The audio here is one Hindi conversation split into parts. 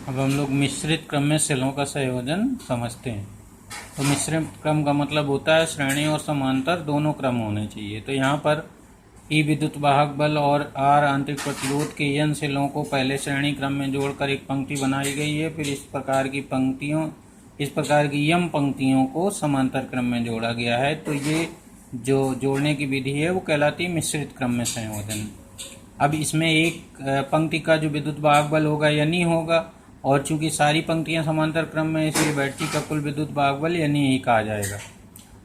अब हम लोग मिश्रित क्रम में सेलों का संयोजन समझते हैं। तो मिश्रित क्रम का मतलब होता है श्रेणी और समांतर दोनों क्रम होने चाहिए। तो यहाँ पर ई विद्युत वाहक बल और आर आंतरिक प्रतिरोध के एन सेलों को पहले श्रेणी क्रम में जोड़कर एक पंक्ति बनाई गई है। फिर इस प्रकार की यम पंक्तियों को समांतर क्रम में जोड़ा गया है। तो ये जो जोड़ने की विधि है वो कहलाती है मिश्रित क्रम में संयोजन। अब इसमें एक पंक्ति का जो विद्युत वाहक बल होगा यानी होगा, और चूंकि सारी पंक्तियां समांतर क्रम में इसलिए बैटरी का कुल विद्युत वाहक बल यानी ही कहा जाएगा।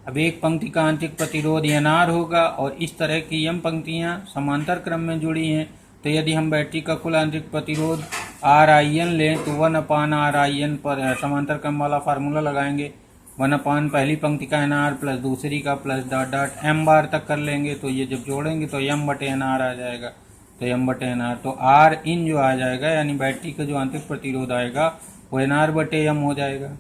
अब एक पंक्ति का आंतरिक प्रतिरोध NR होगा और इस तरह की यम पंक्तियां समांतर क्रम में जुड़ी हैं। तो यदि हम बैटरी का कुल आंतरिक प्रतिरोध RIN लें तो 1/RIN पर समांतर क्रम वाला फार्मूला लगाएंगे। 1/ पहली पंक्ति का NR प्लस दूसरी का प्लस डॉट डॉट M बार तक कर लेंगे। तो ये जब जोड़ेंगे तो M/NR आ जाएगा। तो M/NR तो R इन जो आ जाएगा यानी बैटरी का जो आंतरिक प्रतिरोध आएगा वो NR/M हो जाएगा।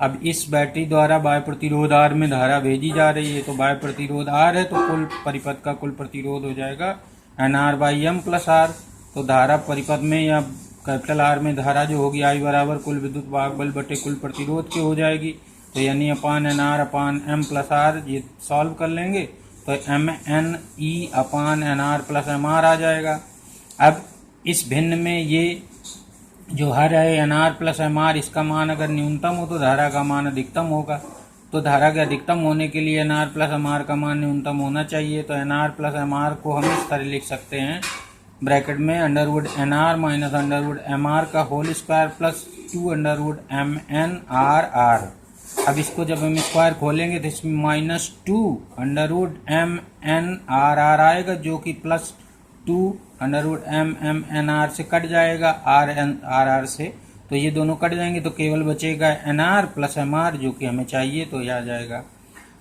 अब इस बैटरी द्वारा बाह्य प्रतिरोध R में धारा भेजी जा रही है। तो बाह्य प्रतिरोध R है तो कुल परिपथ का कुल प्रतिरोध हो जाएगा NR/M प्लस R। तो धारा परिपथ में या कैपिटल R में धारा जो होगी I बराबर कुल विद्युत वाहक बल बटे कुल प्रतिरोध के हो जाएगी। तो यानी NR/M प्लस R ये सॉल्व कर लेंगे तो MNE/NR प्लस MR आ जाएगा। अब इस भिन्न में ये जो हर है NR प्लस MR, इसका मान अगर न्यूनतम हो तो धारा का मान अधिकतम होगा। तो धारा के अधिकतम होने के लिए NR प्लस MR का मान न्यूनतम होना चाहिए। तो NR प्लस MR को हम इस तरह लिख सकते हैं ब्रैकेट में √NR माइनस √MR का होल स्क्वायर प्लस 2√MNRR। अब इसको जब हम स्क्वायर खोलेंगे तो इसमें -2√MNRR आएगा जो कि प्लस 2√MMNR से कट जाएगा RR से। तो ये दोनों कट जाएंगे तो केवल बचेगा NR प्लस MR जो कि हमें चाहिए। तो यह आ जाएगा।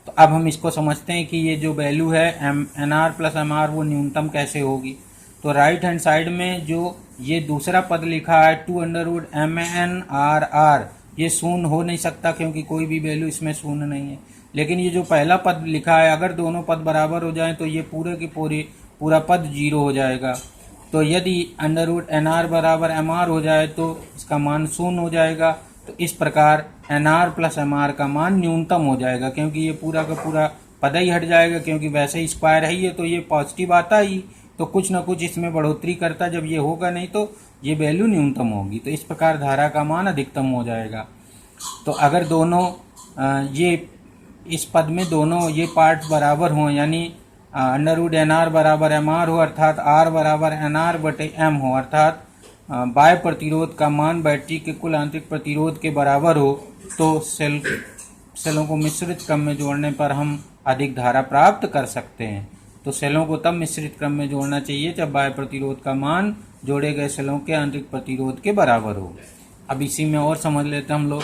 तो अब हम इसको समझते हैं कि ये जो वैल्यू है NR प्लस MR वो न्यूनतम कैसे होगी। तो राइट हैंड साइड में जो ये दूसरा पद लिखा है 2√MNRR ये शून्य हो नहीं सकता क्योंकि कोई भी वैल्यू इसमें शून्य नहीं है। लेकिन ये जो पहला पद लिखा है अगर दोनों पद बराबर हो जाएं तो ये पूरा पद 0 हो जाएगा। तो यदि √NR बराबर MR हो जाए तो इसका मान 0 हो जाएगा। तो इस प्रकार NR प्लस MR का मान न्यूनतम हो जाएगा क्योंकि ये पूरा का पूरा पद ही हट जाएगा क्योंकि वैसे ही स्क्वायर है ये तो ये पॉजिटिव आता ही तो कुछ ना कुछ इसमें बढ़ोतरी करता, जब ये होगा नहीं तो ये वैल्यू न्यूनतम होगी। तो इस प्रकार धारा का मान अधिकतम हो जाएगा। तो अगर दोनों ये इस पद में दोनों ये पार्ट बराबर हों यानी √NR बराबर MR हो अर्थात R बराबर NR/M हो अर्थात बाह्य प्रतिरोध का मान बैटरी के कुल आंतरिक प्रतिरोध के बराबर हो तो सेलों को मिश्रित क्रम में जोड़ने पर हम अधिक धारा प्राप्त कर सकते हैं। तो सेलों को तब मिश्रित क्रम में जोड़ना चाहिए जब बाह्य प्रतिरोध का मान जोड़े गए सेलों के आंतरिक प्रतिरोध के बराबर हो। अब इसी में और समझ लेते हैं हम लोग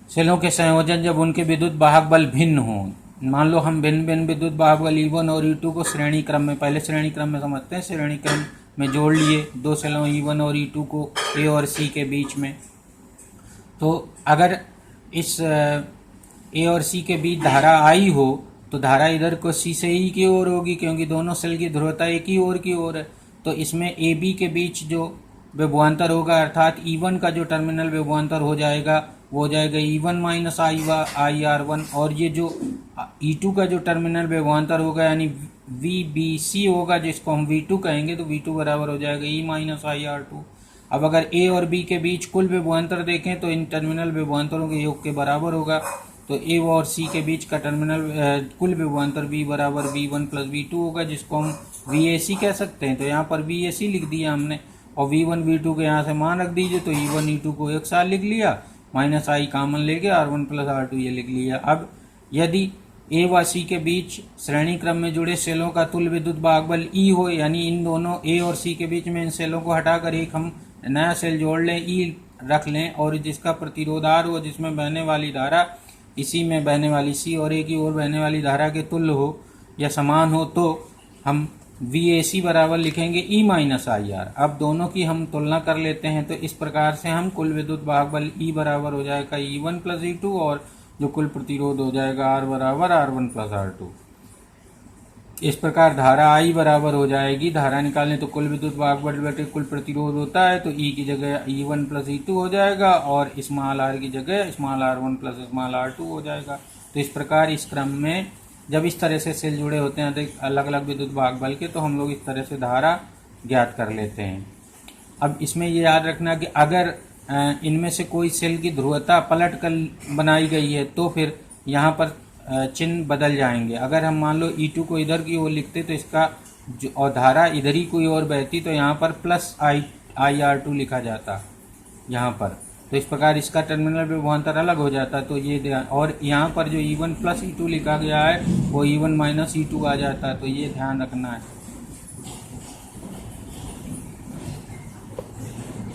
सेलों के संयोजन जब उनके विद्युत वाहक बल भिन्न हो। मान लो हम भिन्न भिन्न विद्युत वाहक बल E1 और E2 को श्रेणी क्रम में पहले श्रेणी क्रम में समझते हैं, श्रेणी क्रम में जोड़ लिए दो सेलों E1 और E2 को A और C के बीच में। तो अगर इस A और C के बीच धारा I हो तो धारा इधर को C से E की ओर होगी क्योंकि दोनों सेल की ध्रुवता एक ही ओर की ओर है। तो इसमें AB के बीच जो विभवांतर होगा अर्थात E1 का जो टर्मिनल विभवांतर हो जाएगा वो हो जाएगा E1 माइनस IR1 और ये जो E2 का जो टर्मिनल विभवांतर होगा यानी VBC होगा जिसको हम V2 कहेंगे तो V2 बराबर हो जाएगा E माइनस IR2। अब अगर A और B के बीच कुल विभवांतर देखें तो इन टर्मिनल विभवांतरों के योग के बराबर होगा। तो A और C के बीच का टर्मिनल कुल विभवांतर V बराबर V1 प्लस V2 होगा जिसको हम VAC कह सकते हैं। तो यहाँ पर VAC लिख दिया हमने और V1 V2 के यहाँ से मान रख दीजिए तो E1 E2 को एक साथ लिख लिया माइनस I कॉमन लेके R1 प्लस R2 ये लिख लिया। अब यदि A व C के बीच श्रेणी क्रम में जुड़े सेलों का तुल्य विद्युत वाहक बल E हो यानी इन दोनों A और C के बीच में इन सेलों को हटाकर एक हम नया सेल जोड़ लें E रख लें और जिसका प्रतिरोध R हो जिसमें बहने वाली धारा इसी में बहने वाली C और A की ओर बहने वाली धारा के तुल्य हो या समान हो तो हम VAC बराबर लिखेंगे E माइनस IR। अब दोनों की हम तुलना कर लेते हैं तो इस प्रकार से हम कुल विद्युत वाहक बल E बराबर हो जाएगा E1 प्लस E2 और जो कुल प्रतिरोध हो जाएगा R बराबर R1 प्लस R2। इस प्रकार धारा I बराबर हो जाएगी, धारा निकालने तो कुल विद्युत वाहक बल बटे कुल प्रतिरोध होता है, तो E की जगह E1 प्लस E2 हो जाएगा और स्मॉल r की जगह small r1 plus small r2 हो जाएगा। तो इस प्रकार इस क्रम में जब इस तरह से सेल जुड़े होते हैं तो अलग अलग विद्युत वाहक बल के, तो हम लोग इस तरह से धारा ज्ञात कर लेते हैं। अब इसमें ये याद रखना कि अगर इनमें से कोई सेल की ध्रुवता पलट कर बनाई गई है तो फिर यहाँ पर चिन्ह बदल जाएंगे। अगर हम मान लो E2 को इधर की ओर लिखते तो इसका और धारा इधर ही कोई और बहती तो यहाँ पर प्लस IR2 लिखा जाता यहाँ पर। तो इस प्रकार इसका टर्मिनल विभवांतर अलग हो जाता। तो ये ध्यान, और यहाँ पर जो E1 प्लस E2 लिखा गया है वो E1 माइनस E2 आ जाता। तो ये ध्यान रखना है।